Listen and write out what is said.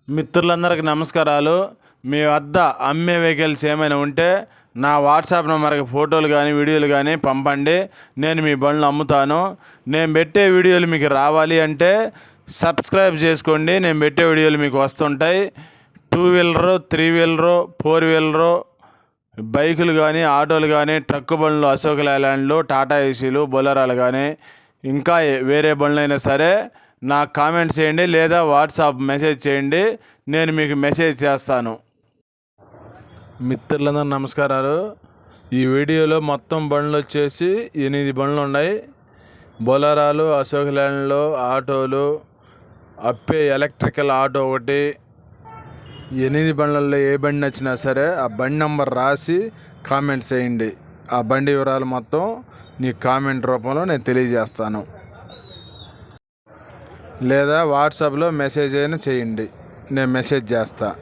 మిత్రులందరికీ నమస్కారాలు. మీ వద్ద అమ్మే వెహికల్స్ ఏమైనా ఉంటే నా వాట్సాప్ నెంబర్కి ఫోటోలు కానీ వీడియోలు కానీ పంపండి. నేను మీ బండ్లు అమ్ముతాను. నేను పెట్టే వీడియోలు మీకు రావాలి అంటే సబ్స్క్రైబ్ చేసుకోండి. నేను పెట్టే వీడియోలు మీకు వస్తుంటాయి. 2 వీలరు, 3 వీలరు, 4 వీలరు బైకులు కానీ, ఆటోలు కానీ, ట్రక్ బండ్లు, అశోక్ లేలాండ్లు, టాటా ఏసీలు, బొలెరోలు కానీ, ఇంకా వేరే బండ్లైనా సరే నాకు కామెంట్ చేయండి లేదా వాట్సాప్ మెసేజ్ చేయండి. నేను మీకు మెసేజ్ చేస్తాను. మిత్రులందరూ నమస్కారాలు. ఈ వీడియోలో మొత్తం బండ్లు వచ్చేసి 8 బండ్లు ఉన్నాయి. బొలెరోలు, అశోక్ లేలాండ్లు, ఆటోలు, అప్పే ఎలక్ట్రికల్ ఆటో ఒకటి. 8 బండ్లలో ఏ బండి నచ్చినా సరే ఆ బండి నెంబర్ రాసి కామెంట్ చేయండి. ఆ బండి వివరాలు మొత్తం నీ కామెంట్ రూపంలో నేను తెలియజేస్తాను. లేదా వాట్సాప్లో మెసేజ్ అయినా చేయండి, నేను మెసేజ్ చేస్తాను.